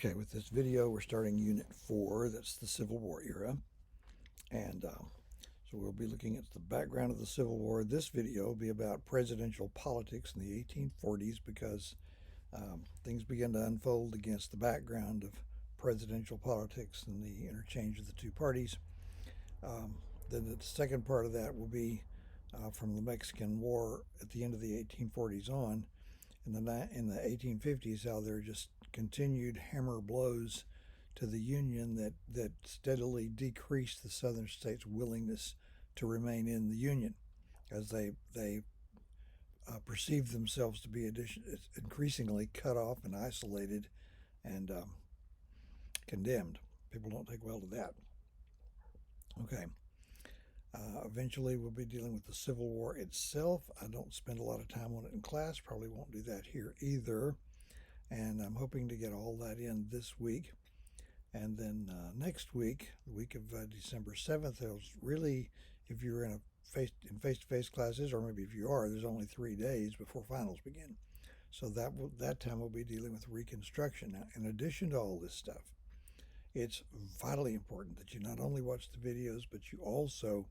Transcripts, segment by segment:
Okay, with this video, we're starting Unit 4, that's the Civil War era. And so we'll be looking at the background of the Civil War. This video will be about presidential politics in the 1840s because things began to unfold against the background of presidential politics and the interchange of the two parties. Then the second part of that will be from the Mexican War at the end of the 1840s on. In the 1850s, how there just continued hammer blows to the Union that steadily decreased the Southern states' willingness to remain in the Union, as they perceived themselves to be increasingly cut off and isolated and condemned. People don't take well to that. Okay. Eventually, we'll be dealing with the Civil War itself. I don't spend a lot of time on it in class. Probably won't do that here either. And I'm hoping to get all that in this week. And then next week, the week of December 7th, really, if you're in face-to-face classes, or maybe if you are, there's only 3 days before finals begin. So that time we'll be dealing with Reconstruction. Now, in addition to all this stuff, it's vitally important that you not only watch the videos, but you also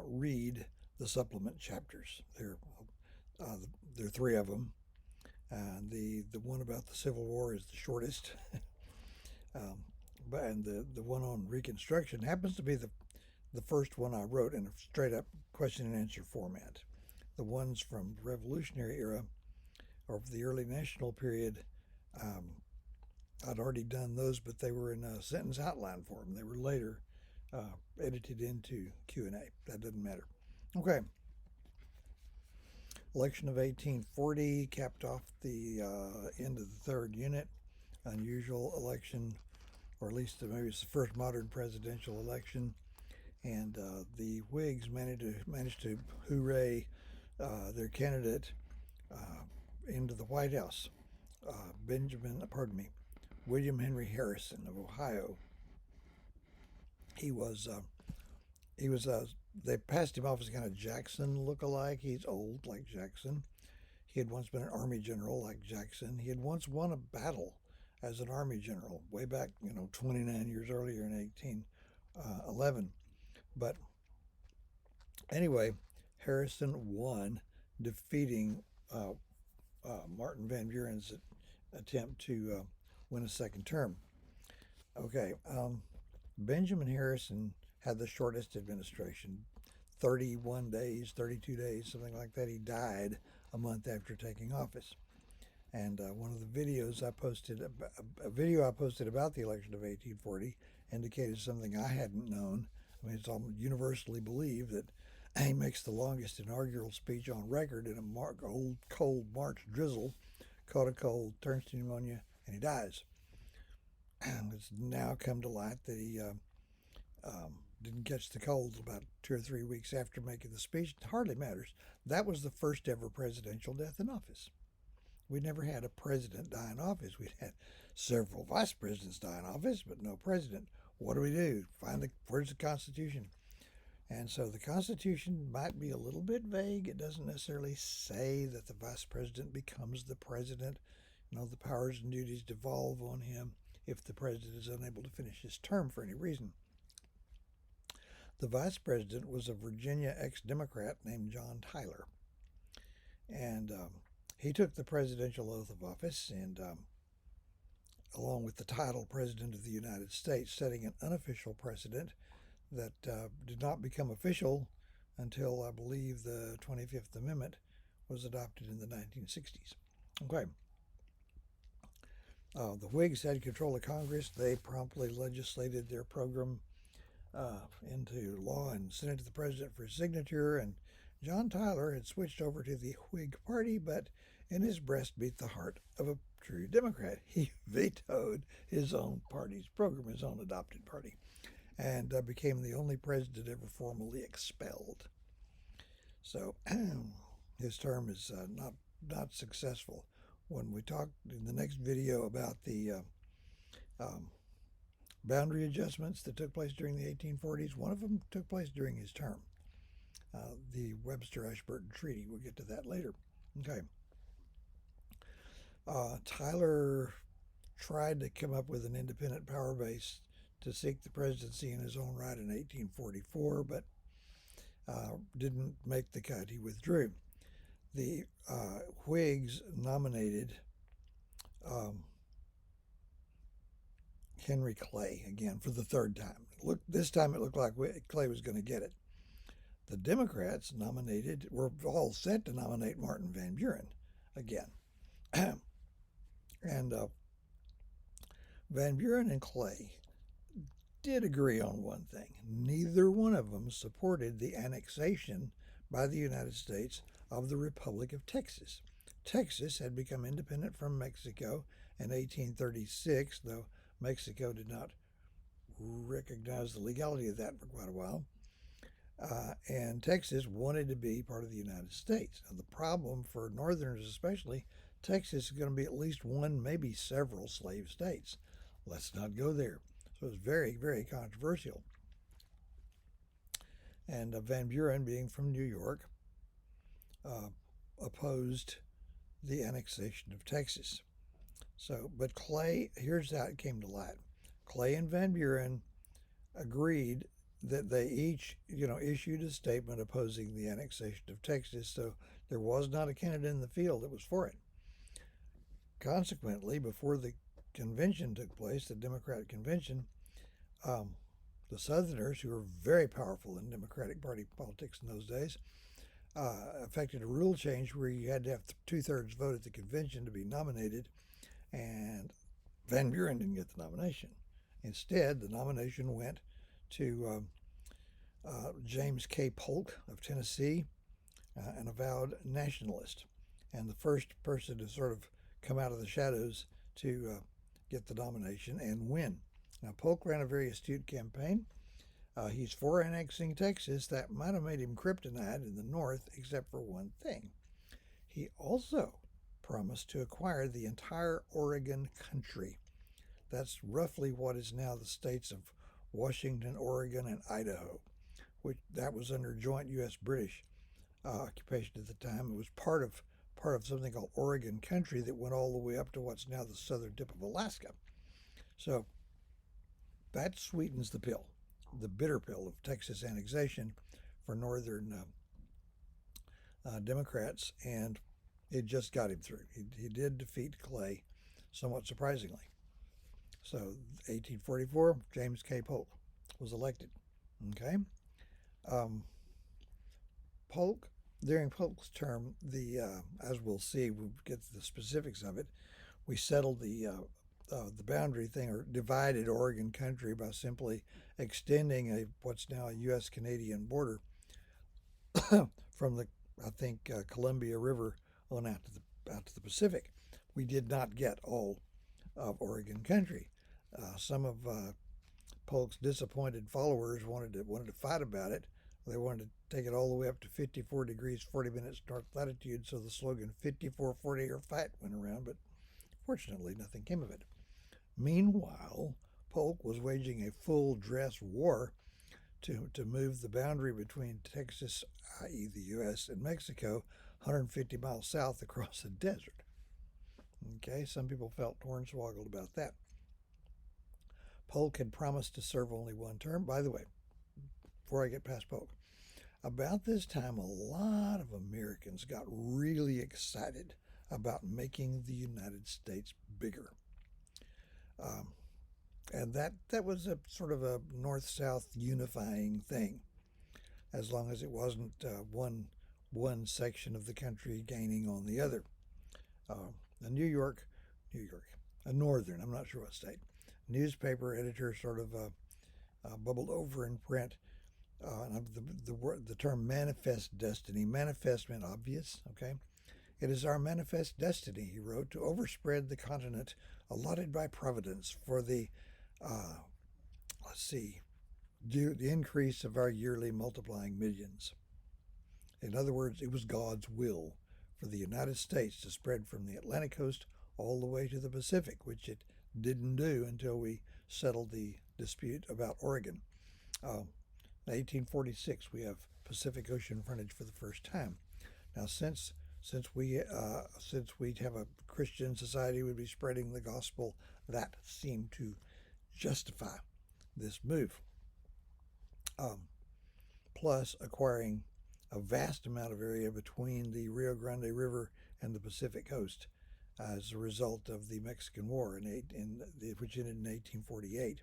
read the supplement chapters. There are 3 of them. The one about the Civil War is the shortest, and the one on Reconstruction happens to be the first one I wrote in a straight-up question and answer format. The ones from the Revolutionary era or the early national period, I'd already done those, but they were in a sentence outline form. They were later edited into Q&A. That doesn't matter. Okay. Election of 1840 capped off the end of the third unit. Unusual election, or at least maybe it's the first modern presidential election. And the Whigs managed to hooray their candidate into the White House, William Henry Harrison of Ohio. They passed him off as kind of Jackson look-alike. He's old like Jackson. He had once been an army general like Jackson. He had once won a battle as an army general way back, 29 years earlier in 1811. But anyway, Harrison won, defeating Martin Van Buren's attempt to win a second term. Okay, Benjamin Harrison had the shortest administration, 31 days, 32 days, something like that. He died a month after taking office. And one of the videos I posted, a video I posted about the election of 1840, indicated something I hadn't known. I mean, it's almost universally believed that he makes the longest inaugural speech on record in a cold March drizzle, caught a cold, turns to pneumonia, and he dies. And it's now come to light that he didn't catch the cold about 2 or 3 weeks after making the speech. It hardly matters. That was the first ever presidential death in office. We never had a president die in office. We'd had several vice presidents die in office, but no president. What do? Where's the Constitution? And so the Constitution might be a little bit vague. It doesn't necessarily say that the vice president becomes the president. The powers and duties devolve on him if the president is unable to finish his term for any reason. The vice president was a Virginia ex-Democrat named John Tyler. And he took the presidential oath of office, and along with the title President of the United States, setting an unofficial precedent that did not become official until, I believe, the 25th Amendment was adopted in the 1960s. Okay. The Whigs had control of Congress. They promptly legislated their program into law and sent it to the president for his signature. And John Tyler had switched over to the Whig Party, but in his breast beat the heart of a true Democrat. He vetoed his own party's program, his own adopted party, and became the only president ever formally expelled. So his term is not successful. When we talk in the next video about the boundary adjustments that took place during the 1840s, one of them took place during his term, the Webster-Ashburton Treaty. We'll get to that later. Okay. Tyler tried to come up with an independent power base to seek the presidency in his own right in 1844, but didn't make the cut. He withdrew. The Whigs nominated um, Henry Clay again for the third time. This time it looked like Clay was going to get it. The Democrats were all set to nominate Martin Van Buren again. And Van Buren and Clay did agree on one thing. Neither one of them supported the annexation by the United States of the Republic of Texas. Texas had become independent from Mexico in 1836, though Mexico did not recognize the legality of that for quite a while. And Texas wanted to be part of the United States. Now, the problem for Northerners especially, Texas is going to be at least one, maybe several slave states. Let's not go there. So it was very, very controversial. And Van Buren, being from New York, opposed the annexation of Texas. So, but Clay, here's how it came to light. Clay and Van Buren agreed that they each, issued a statement opposing the annexation of Texas. So there was not a candidate in the field that was for it. Consequently, before the convention took place, the Democratic convention, the Southerners, who were very powerful in Democratic Party politics in those days, effected a rule change where you had to have 2/3 vote at the convention to be nominated, and Van Buren didn't get the nomination. Instead, the nomination went to James K. Polk of Tennessee, an avowed nationalist, and the first person to sort of come out of the shadows to get the nomination and win. Now, Polk ran a very astute campaign. He's for annexing Texas. That might have made him kryptonite in the North, except for one thing. He also promised to acquire the entire Oregon country. That's roughly what is now the states of Washington, Oregon, and Idaho, which that was under joint U.S.-British occupation at the time. It was part of something called Oregon country that went all the way up to what's now the southern tip of Alaska. So that sweetens the pill, the bitter pill of Texas annexation for northern Democrats, and it just got him through. He did defeat Clay, somewhat surprisingly. So 1844, James K. Polk was elected. Okay. Polk, during Polk's term, as we'll see, we'll get to the specifics of it, we settled the boundary thing, or divided Oregon country, by simply extending what's now a U.S.-Canadian border from the, I think, Columbia River on out to the Pacific. We did not get all of Oregon country. Some of Polk's disappointed followers wanted to fight about it. They wanted to take it all the way up to 54 degrees 40 minutes north latitude, so the slogan 54-40 or fight went around, but fortunately nothing came of it. Meanwhile, Polk was waging a full-dress war to move the boundary between Texas, i.e. the U.S., and Mexico, 150 miles south across the desert. Okay, some people felt hornswoggled about that. Polk had promised to serve only one term. By the way, before I get past Polk, about this time, a lot of Americans got really excited about making the United States bigger. And that was a sort of a north-south unifying thing, as long as it wasn't one section of the country gaining on the other. New York, a northern, I'm not sure what state, newspaper editor sort of bubbled over in print the term manifest destiny. Manifest meant obvious, okay? It is our manifest destiny, he wrote, to overspread the continent allotted by Providence for the increase of our yearly multiplying millions. In other words, it was God's will for the United States to spread from the Atlantic coast all the way to the Pacific, which it didn't do until we settled the dispute about Oregon. In 1846, we have Pacific Ocean frontage for the first time. Now, since since we'd have a Christian society, we'd be spreading the gospel. That seemed to justify this move. Um, Plus acquiring a vast amount of area between the Rio Grande River and the Pacific coast as a result of the Mexican War, which ended in 1848.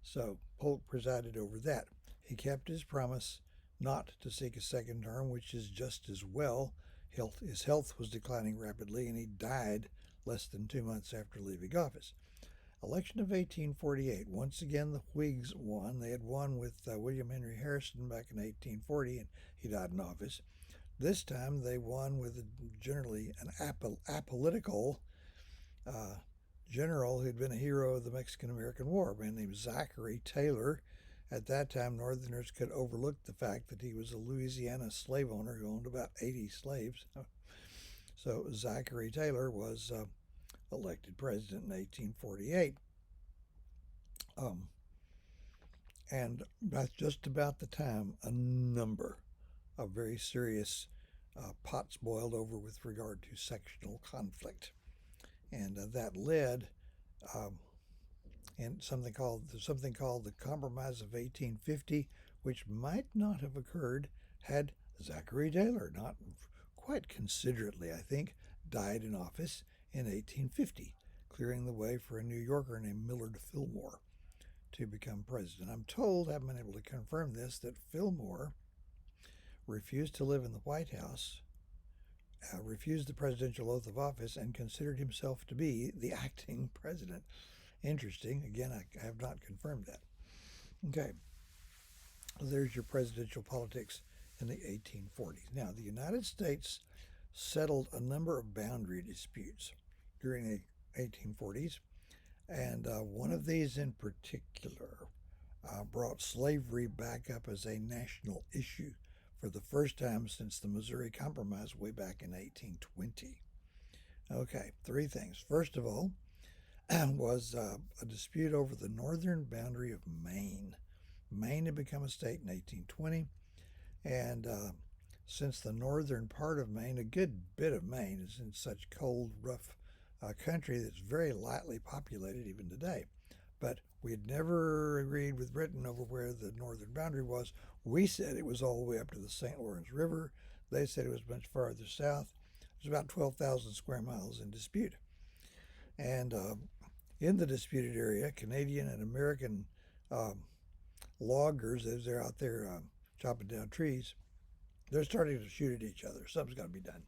So Polk presided over that. He kept his promise not to seek a second term, which is just as well. His health was declining rapidly, and he died less than 2 months after leaving office. Election of 1848. Once again, the Whigs won. They had won with William Henry Harrison back in 1840, and he died in office. This time, they won with generally an apolitical general who'd been a hero of the Mexican-American War, a man named Zachary Taylor. At that time, Northerners could overlook the fact that he was a Louisiana slave owner who owned about 80 slaves. So Zachary Taylor was elected president in 1848. And that's just about the time a number of very serious pots boiled over with regard to sectional conflict. And that led in something called the Compromise of 1850, which might not have occurred had Zachary Taylor not quite considerately, I think, died in office in 1850, clearing the way for a New Yorker named Millard Fillmore to become president. I'm told, I haven't been able to confirm this, that Fillmore refused to live in the White House, refused the presidential oath of office, and considered himself to be the acting president. Interesting. Again, I have not confirmed that. Okay, there's your presidential politics in the 1840s. Now, the United States settled a number of boundary disputes during the 1840s, and one of these in particular brought slavery back up as a national issue for the first time since the Missouri Compromise way back in 1820. Okay, three things. First of all, was a dispute over the northern boundary of Maine. Maine had become a state in 1820, and since the northern part of Maine, a good bit of Maine, is in such cold, rough country that's very lightly populated even today. But we had never agreed with Britain over where the northern boundary was. We said it was all the way up to the St. Lawrence River. They said it was much farther south. It was about 12,000 square miles in dispute. And in the disputed area, Canadian and American loggers, as they're out there chopping down trees, they're starting to shoot at each other. Something's got to be done.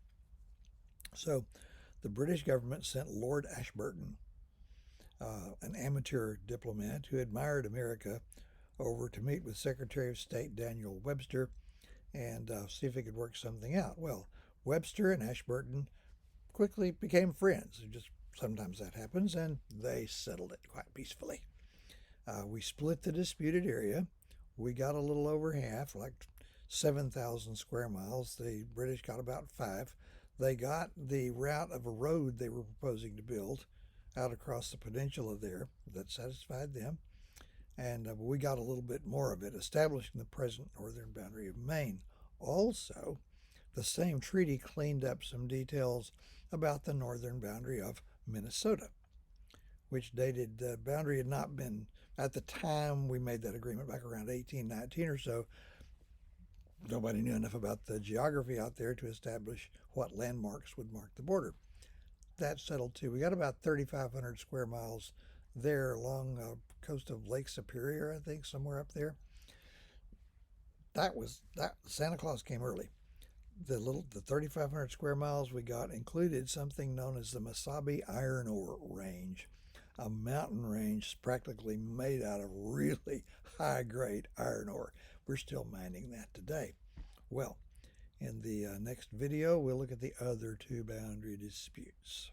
So the British government sent Lord Ashburton, an amateur diplomat who admired America, over to meet with Secretary of State Daniel Webster and see if he could work something out. Well, Webster and Ashburton quickly became friends. Just sometimes that happens, and they settled it quite peacefully. We split the disputed area. We got a little over half, like 7,000 square miles. The British got about 5. They got the route of a road they were proposing to build out across the peninsula there. That satisfied them. And we got a little bit more of it, establishing the present northern boundary of Maine. Also, the same treaty cleaned up some details about the northern boundary of Minnesota, which dated, the boundary had not been, at the time we made that agreement back around 1819 or so, nobody knew enough about the geography out there to establish what landmarks would mark the border. That settled too. We got about 3,500 square miles there along the coast of Lake Superior, I think, somewhere up there. That Santa Claus came early. The 3,500 square miles we got included something known as the Mesabi Iron Ore Range, a mountain range practically made out of really high-grade iron ore. We're still mining that today. Well, in the next video, we'll look at the other two boundary disputes.